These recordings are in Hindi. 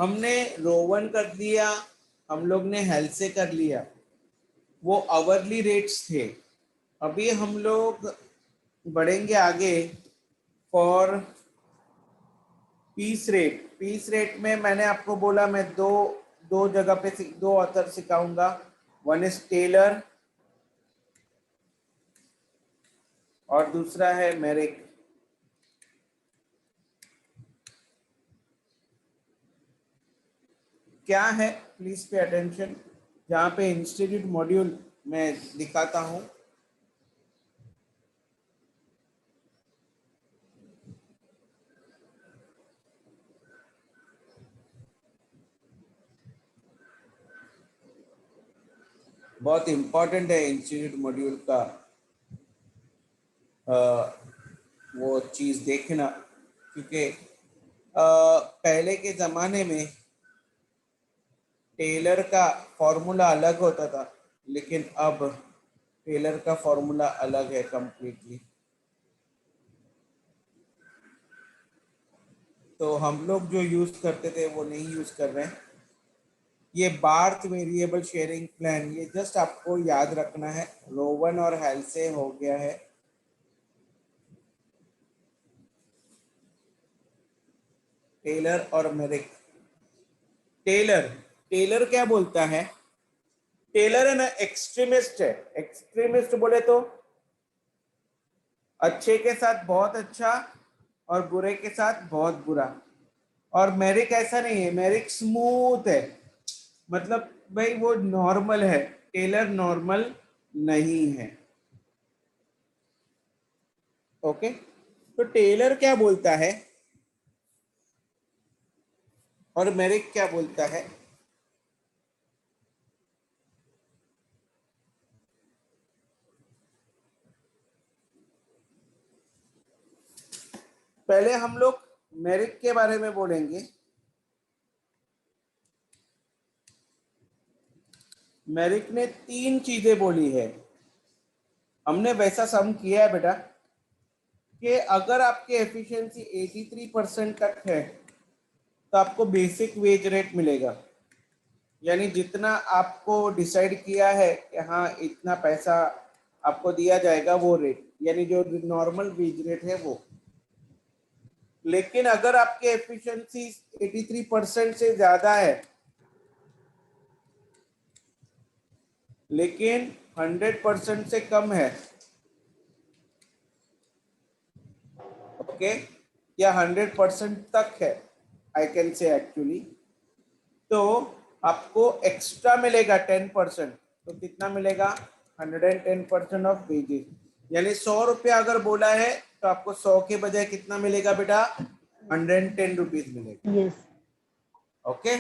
हमने रोवन कर लिया, हम लोग ने हेल्थ से कर लिया, वो आवरली रेट्स थे। अभी हम लोग बढ़ेंगे आगे for piece rate. Piece rate में मैंने आपको बोला मैं दो दो जगह पे दो ऑथर सिखाऊंगा। वन इज टेलर और दूसरा है मेरिक। क्या है, प्लीज पे अटेंशन, जहाँ पे इंस्टीट्यूट मॉड्यूल मैं दिखाता हूँ। बहुत इंपॉर्टेंट है इंस्टीट्यूट मॉड्यूल का वो चीज़ देखना, क्योंकि पहले के ज़माने में टेलर का फॉर्मूला अलग होता था, लेकिन अब टेलर का फॉर्मूला अलग है कंप्लीटली। तो हम लोग जो यूज़ करते थे वो नहीं यूज़ कर रहे हैं। ये बार्थ वेरिएबल शेयरिंग प्लान, ये जस्ट आपको याद रखना है। रोवन और हेल से हो गया है। टेलर और मेरिक। टेलर टेलर क्या बोलता है? टेलर है ना एक्सट्रीमिस्ट है। एक्सट्रीमिस्ट बोले तो अच्छे के साथ बहुत अच्छा और बुरे के साथ बहुत बुरा। और मेरिक ऐसा नहीं है, मेरिक स्मूथ है, मतलब भाई वो नॉर्मल है। टेलर नॉर्मल नहीं है। ओके, तो टेलर क्या बोलता है और मेरिक क्या बोलता है? पहले हम लोग मेरिक के बारे में बोलेंगे। मेरिक ने तीन चीजें बोली है। हमने वैसा सम किया है बेटा कि अगर आपकी एफिशिएंसी 83% तक है तो आपको बेसिक वेज रेट मिलेगा। यानी जितना आपको डिसाइड किया है कि हाँ इतना पैसा आपको दिया जाएगा वो रेट, यानी जो नॉर्मल वेज रेट है वो। लेकिन अगर आपकी एफिशिएंसी 83% से ज्यादा है लेकिन 100% से कम है, ओके, या 100% तक है, आई कैन से एक्चुअली, तो आपको एक्स्ट्रा मिलेगा 10%। तो कितना मिलेगा? 110% ऑफ वेजेस। यानी 100 रुपया अगर बोला है तो आपको 100 के बजाय कितना मिलेगा बेटा? 110 रुपीज मिलेगा। Yes. ओके,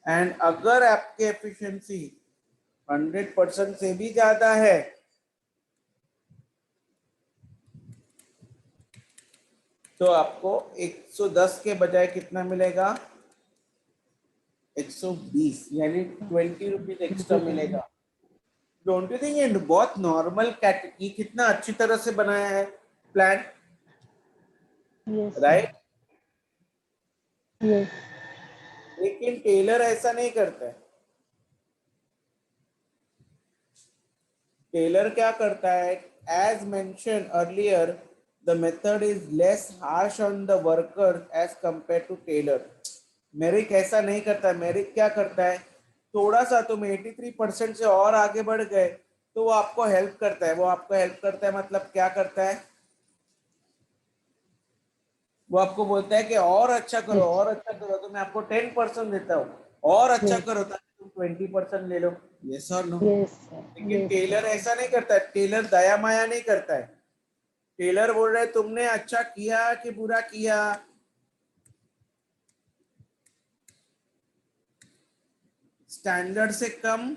एंड अगर आपकी एफिशिएंसी 100% से भी ज्यादा है तो आपको 110 के बजाय कितना मिलेगा? 120, यानी 20 रुपीज एक्स्ट्रा मिलेगा। Don't you think? एंड बहुत नॉर्मल कैटेगरी, कितना अच्छी तरह से बनाया है प्लान, Yes. राइट? Yes. लेकिन टेलर ऐसा नहीं करता है। टेलर क्या करता है? As mentioned earlier, the method is less harsh on the worker as compare to Taylor. Merrick ऐसा नहीं करता है। मेरिक क्या करता है? थोड़ा सा तुम 83% से और आगे बढ़ गए तो वो आपको हेल्प करता है। वो आपको हेल्प करता है मतलब क्या करता है? वो आपको बोलता है कि और अच्छा करो, Yes. और अच्छा करो, तो मैं आपको 10% देता हूँ, और अच्छा Yes. करो ताकि तुम 20% ले लो। यस और नो? Yes. Sir. लेकिन Yes. Sir. टेलर ऐसा नहीं करता है। टेलर दया माया नहीं करता है। टेलर बोल रहे तुमने अच्छा किया कि बुरा किया, स्टैंडर्ड से come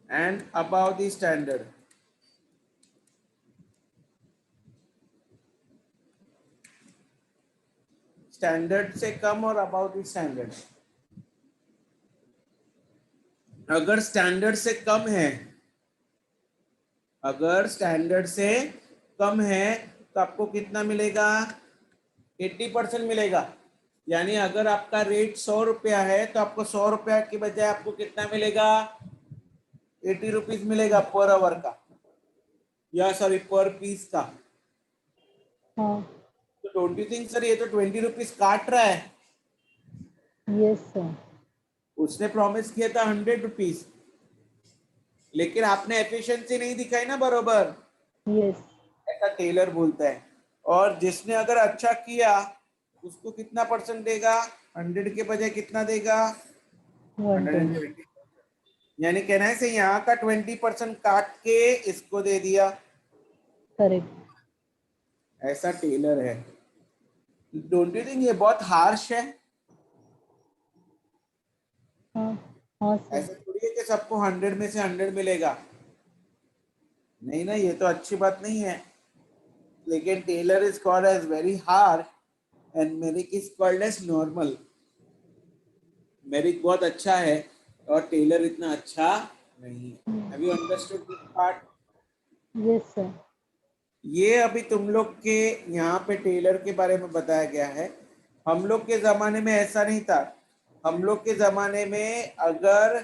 and about the standard. Standard से कम और अबाउ द स्टैंडर्ड। अगर स्टैंडर्ड से कम है, अगर स्टैंडर्ड से कम है तो आपको कितना मिलेगा? 80% मिलेगा। यानी अगर आपका रेट 100 रुपया है तो आपको 100 रुपया के बजाय आपको कितना मिलेगा, 80 रुपीज मिलेगा पर आवर का, या सॉरी पर पीस का। हाँ। तो डोंट यू थिंक सर ये तो 20 रुपीज काट रहा है। Yes sir. उसने प्रॉमिस किया था 100 रुपीज, लेकिन आपने एफिशिएंसी नहीं दिखाई ना बरोबर, यस। ऐसा टेलर बोलता है। और जिसने अगर अच्छा किया उसको कितना परसेंट देगा, 100 के बजाय कितना देगा, 120। 120। यानी कहना है से यहाँ का 20% काट के इसको दे दिया, करेक्ट। ऐसा टेलर है। डोंट यू थिंक ये बहुत हार्श है? हाँ। हाँ सर। ऐसा थोड़ी है कि सबको 100 में से 100 मिलेगा, नहीं ना, ये तो अच्छी बात नहीं है। लेकिन Taylor is called as very harsh and Merrick is called as normal. Merrick बहुत अच्छा है और टेलर इतना अच्छा नहीं है। Have you understood this part? Yes sir. ये अभी तुम लोग के यहाँ पे टेलर के बारे में बताया गया है। हम लोग के जमाने में ऐसा नहीं था। हम लोग के जमाने में अगर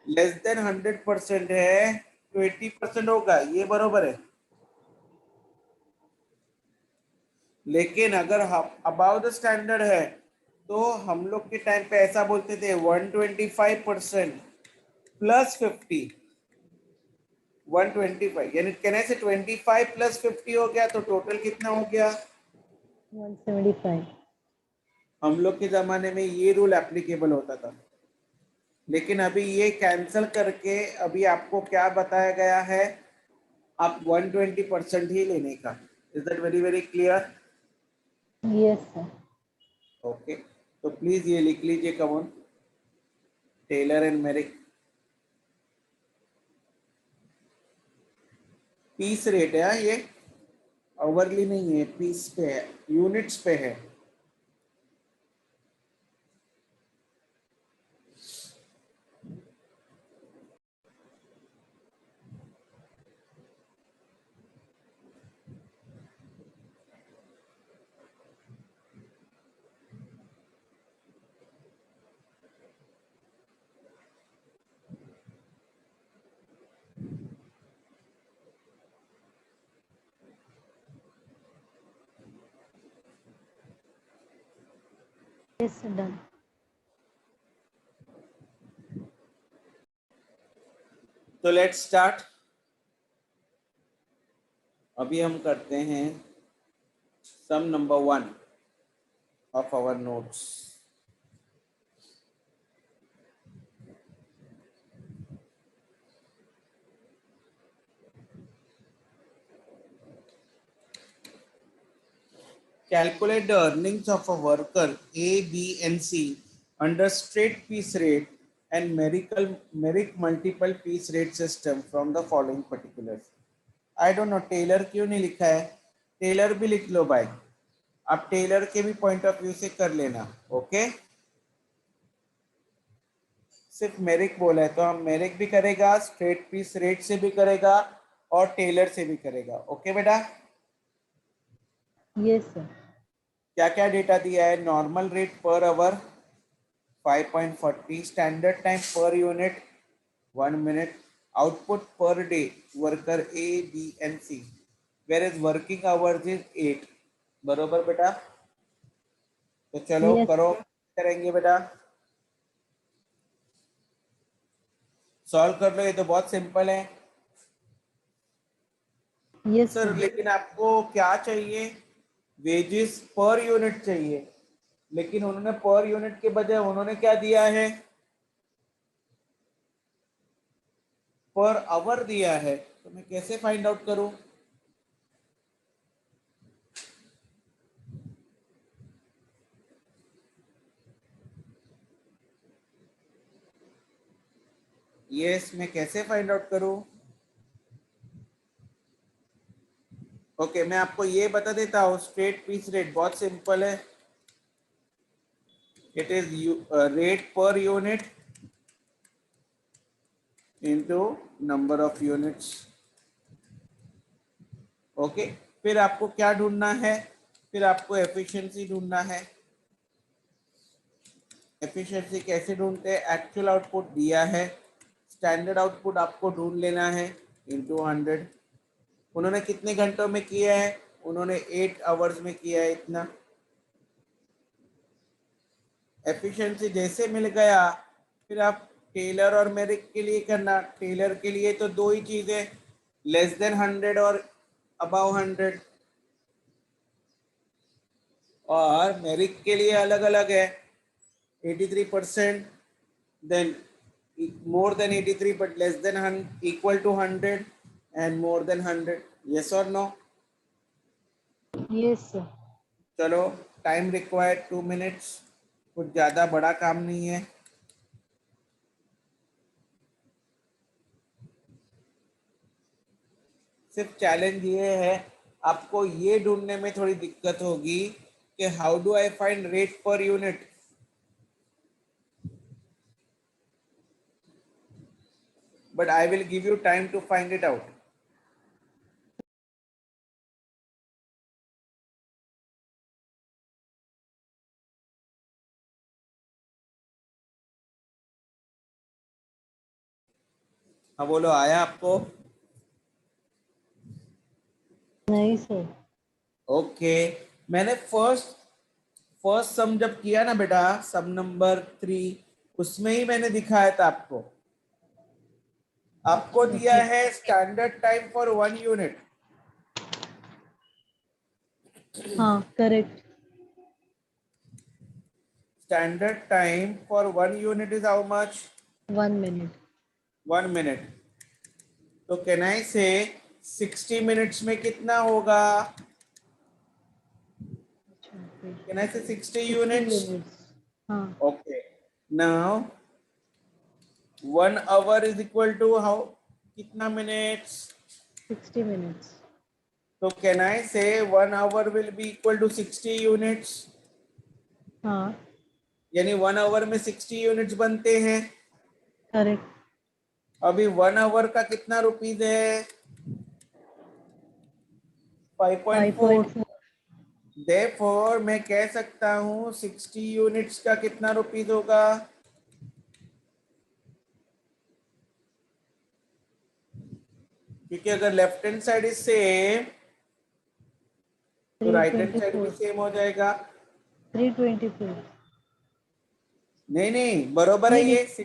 लेस देन 100% है तो 80% होगा, ये बरोबर है। लेकिन अगर अबाउ द स्टैंडर्ड है तो हम लोग के टाइम पे ऐसा बोलते थे 125% प्लस 50, 125, यानी कहने से 25 प्लस 50 हो गया तो टोटल कितना हो गया। 175। हम लोग के जमाने में ये रूल एप्लीकेबल होता था, लेकिन अभी ये कैंसिल करके अभी आपको क्या बताया गया है, आप 120% ही लेने का। Is that very very clear? Yes sir. Okay, तो प्लीज ये लिख लीजिए come on, Taylor and Merrick. Piece rate है हाँ, ये ओवरली नहीं है, पीस पे है, यूनिट्स पे है। Yes sir, done. तो लेट्स स्टार्ट। अभी हम करते हैं sum number 1 of our notes. Calculate the earnings of a worker A, B, and C under straight piece rate and Merrick multiple piece rate system from the following particulars. I don't know Taylor क्यों नहीं लिखा है, टेलर भी लिख लो भाई, आप टेलर के भी पॉइंट ऑफ व्यू से कर लेना। ओके, सिर्फ मेरिक बोला है तो हम मेरिक भी करेगा, स्ट्रेट पीस रेट से भी करेगा और टेलर से भी करेगा। ओके बेटा, यस सर। क्या क्या डेटा दिया है, normal rate per hour 5.40, standard time per unit 1 minute, output per day worker A B and C, where is working hours is 8। बरोबर बेटा, तो चलो यस। करो, करेंगे बेटा, सॉल्व कर लो, ये तो बहुत सिंपल है। Yes sir sir. लेकिन आपको क्या चाहिए, वेजेस पर यूनिट चाहिए, लेकिन उन्होंने पर यूनिट के बजाय उन्होंने क्या दिया है, पर आवर दिया है। तो मैं कैसे फाइंड आउट करूं? यस, मैं कैसे फाइंड आउट करूं? ओके, मैं आपको ये बता देता हूँ, स्ट्रेट पीस रेट बहुत सिंपल है, it is rate per unit into number of units. Okay, फिर आपको क्या ढूंढना है, फिर आपको एफिशिएंसी ढूंढना है। एफिशिएंसी कैसे ढूंढते हैं? एक्चुअल आउटपुट दिया है, स्टैंडर्ड आउटपुट आपको ढूंढ लेना है इंटू 100। उन्होंने कितने घंटों में किया है? उन्होंने 8 आवर्स में किया है इतना। एफिशिएंसी जैसे मिल गया, फिर आप टेलर और मेरिक के लिए करना। टेलर के लिए तो दो ही चीजें, लेस देन 100 और अबव 100, और मेरिक के लिए अलग अलग है। 83%, then more than 83 but less than 100, equal to 100 and more than 100, yes or no? Yes, sir. चलो, टाइम रिक्वायर्ड 2 मिनट्स, कुछ ज़्यादा बड़ा काम नहीं है। सिर्फ चैलेंज ये है, आपको ये ढूंढने में थोड़ी दिक्कत होगी कि how do I find rate per unit. But I will give you time to find it out. हाँ बोलो, आया आपको? नहीं सर। ओके, मैंने फर्स्ट सम जब किया ना बेटा, सम नंबर 3, उसमें ही मैंने दिखाया था आपको। आपको दिया Okay. है स्टैंडर्ड टाइम फॉर 1 यूनिट। हाँ, correct. Standard time for 1 unit is how much? 1 minute. 1 minute. तो कैन आई से 60 मिनट्स में कितना होगा? Can I say 60 60 units? minutes. हाँ, okay, now 1 hour is equal to how, कितना मिनट्स? 60 minutes. तो can I say 1 hour will be equal to 60 units, हाँ, यानी 1 आवर में 60 यूनिट्स बनते हैं। correct. अभी 1 आवर का कितना रुपीज है? 5.4। 5.4. देयरफॉर मैं कह सकता हूँ 60 यूनिट्स का कितना रुपीज होगा? क्योंकि अगर left hand side is same तो राइट हैंड साइड भी 324. सेम हो जाएगा। 324. नहीं नहीं, बरोबर है नहीं नहीं. ये।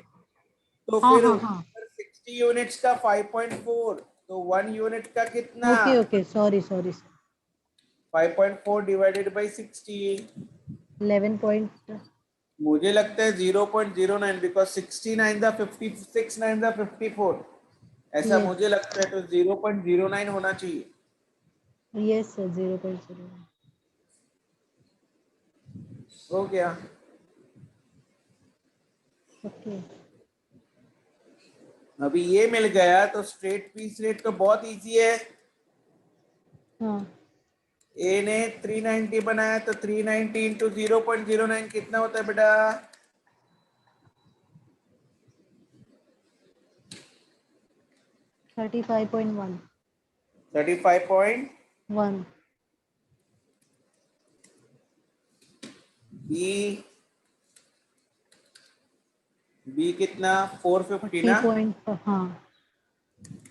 तो हाँ फिर हाँ हाँ. 60 यूनिट्स का 5.4, तो 1 यूनिट का कितना? Okay okay, sorry. 5.4 divided by 60। 11 point. मुझे लगता है 0.09, बिकॉज 69 दा 56 9 दा 54, ऐसा Yes. मुझे लगता है। तो 0.09 होना चाहिए। Yes sir, 0.0. हो गया। Okay. अभी ये मिल गया तो स्ट्रेट पीस रेट तो बहुत इजी है। हाँ, ए ने 390 बनाया तो 390 इंटू 0.09 कितना होता है बेटा? 35.1. 35. 1. बी कितना? 450 40 ना, point. हाँ,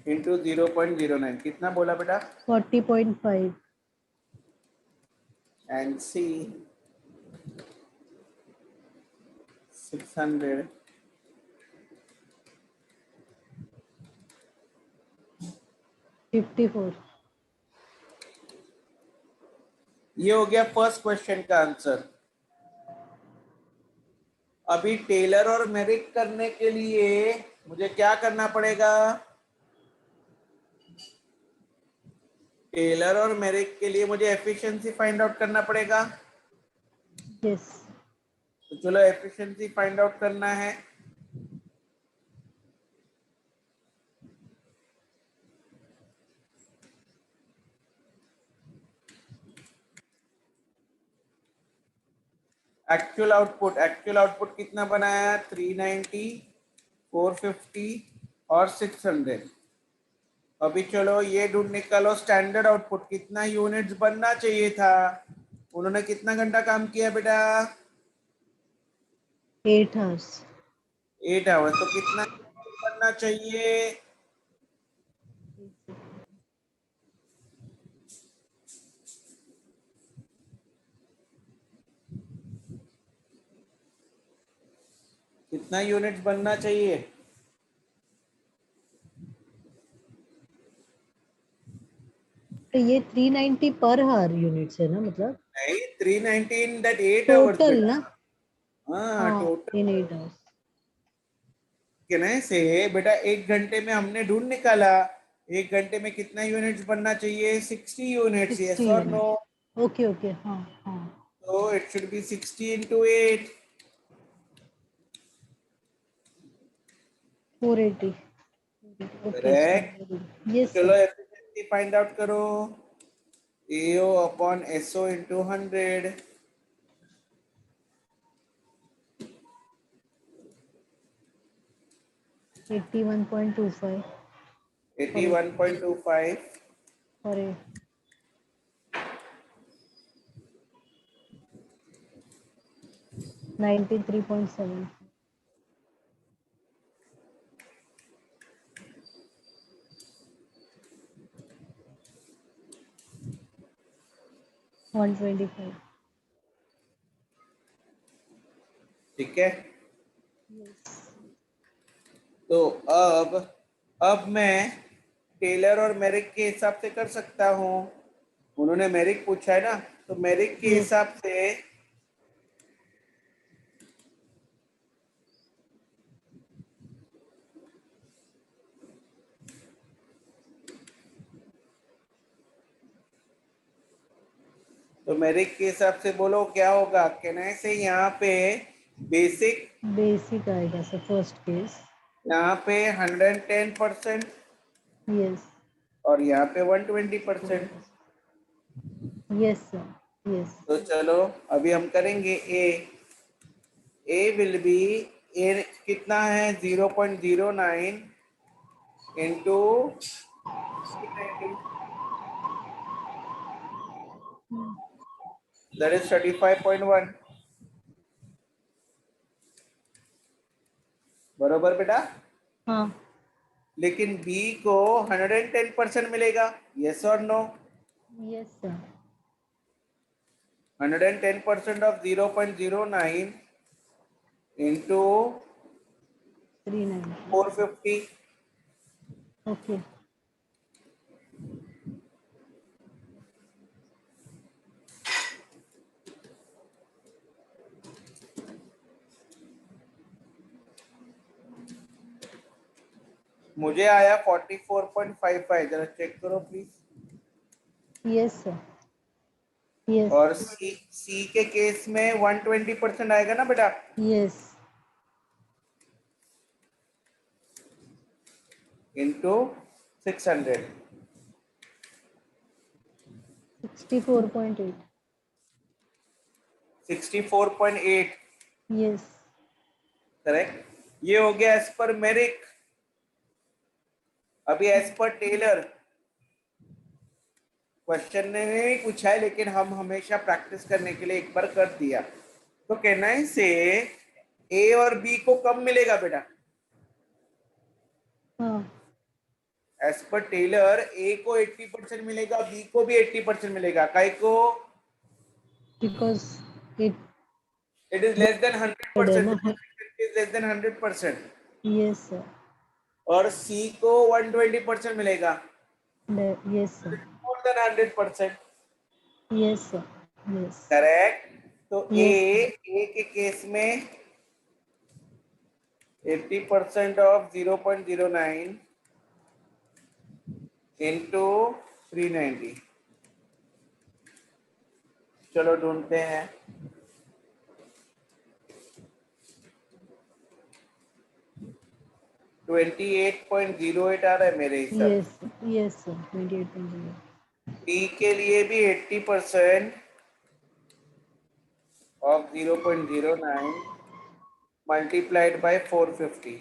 इंटू 0.09 कितना बोला बेटा? 40.5. एंड सी 600 54. ये हो गया फर्स्ट क्वेश्चन का आंसर। अभी टेलर और मेरिक करने के लिए मुझे क्या करना पड़ेगा? टेलर और मेरिक के लिए मुझे एफिशिएंसी फाइंड आउट करना पड़ेगा। Yes. तो चलो एफिशिएंसी फाइंड आउट करना है। एक्चुअल आउटपुट कितना बनाया? 390, 450 और 600। अभी चलो ये ढूंढ निकालो स्टैंडर्ड आउटपुट, कितना यूनिट्स बनना चाहिए था? उन्होंने कितना घंटा काम किया बेटा? 8 hours. 8 आवर्स। तो कितना बनना चाहिए? कितना यूनिट्स बनना चाहिए? तो ये 390 पर हार यूनिट्स है ना, मतलब नहीं, 390 इन दैट 8 आवर्स टोटल बेटा। ना? हाँ, हाँ, इन टोटल। 8 hours. कहने से बेटा 1 घंटे में हमने ढूंढ निकाला, 1 घंटे में कितना यूनिट्स बनना चाहिए? 60 यूनिट्स। 60 यस और नो? यूनिट्स. ओके ओके, हाँ हाँ. तो it should be 60 into 8। 480. Okay correct. Sir. तो यस चलो सर. एफिशिएंसी फाइंड आउट करो। AO upon SO into 100। 81.25. 81.25। Sorry. 93.7. 125. ठीक है। Yes. तो अब मैं टेलर और मेरिक के हिसाब से कर सकता हूँ। उन्होंने मेरिक पूछा है ना, तो मेरिक के Yes. हिसाब से तो मेरिक के हिसाब से बोलो क्या होगा? कहने से यहाँ पे बेसिक, Basic आएगा सर, फर्स्ट केस. यहाँ पे 110% Yes. और यहाँ पे 120%। Yes sir. Yes. तो चलो अभी हम करेंगे ए विल बी, ए कितना है? 0.09 इंटू 390, दैट इज 35.1। बरोबर बेटा? हाँ. लेकिन बी को 110% मिलेगा। यस और no? Yes sir. 110% of 0.09 into 390. 450। Okay. मुझे आया 44.55। जरा चेक करो प्लीज। Yes sir. Yes. और सी के केस में 120% आएगा ना बेटा? Yes. इंटू 600। 64.8. 64.8। Yes. करेक्ट। ये हो गया एज पर मेरिक। अभी एज पर टेलर, क्वेश्चन ने नहीं पूछा है लेकिन हम हमेशा प्रैक्टिस करने के लिए एक बार कर दिया। तो कहना है से ए और बी को कब मिलेगा बेटा? हाँ. एज पर टेलर ए को 80% मिलेगा, बी को भी 80% मिलेगा। काहे को? Because it it is less than है 100%। ना. Is less than 100%। Yes sir. और सी को 120% मिलेगा। Yes sir. More than 100%। Yes sir. Yes. Correct. तो Yes sir. ए के केस में 80% ऑफ 0.09 इंटू 390। चलो ढूंढते हैं। 28.08 आ रहा है मेरे हिसाब Yes. से। Yes sir. 28.0. डी के लिए भी 80% ऑफ 0.09 मल्टीप्लाइड बाय 450।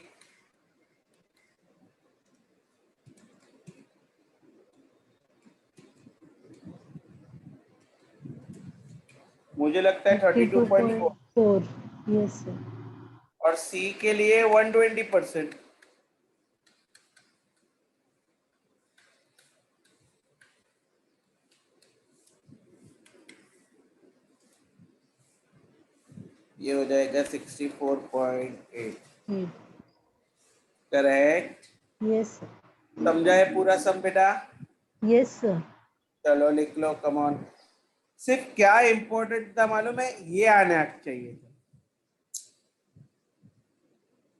मुझे लगता है 32.4 32.4 यस सर। और सी के लिए 120%। ये हो जाएगा 64.8। करेक्ट। Yes sir. समझा है पूरा सम बेटा? Yes sir. चलो लिख लो, कम ऑन। सिर्फ क्या इंपॉर्टेंट था मालूम है? ये आना चाहिए था,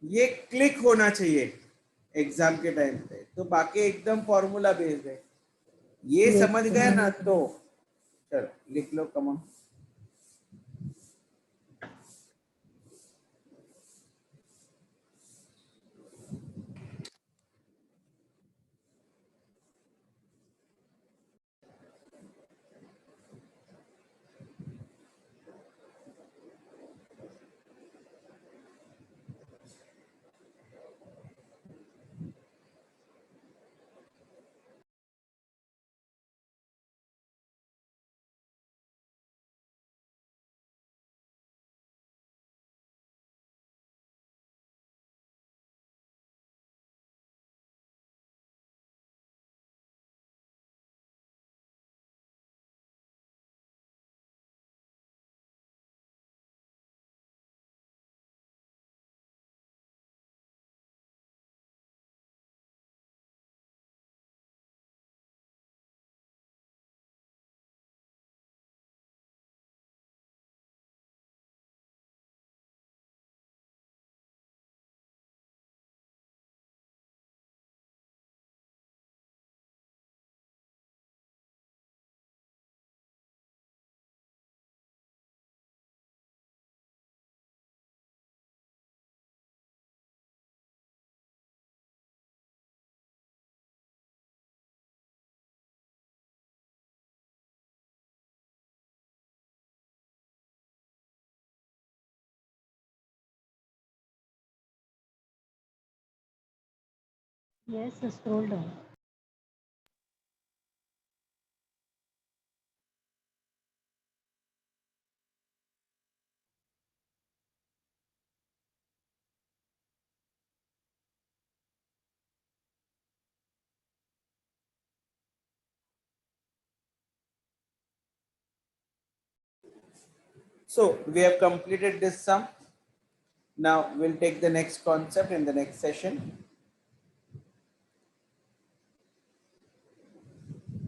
ये क्लिक होना चाहिए एग्जाम के टाइम पे, तो बाकी एकदम फॉर्मूला बेस्ड है। ये यस समझ गए सर। ना? तो चलो लिख लो, come on. Yes sir, scroll down. So we have completed this sum. Now we'll take the next concept in the next session.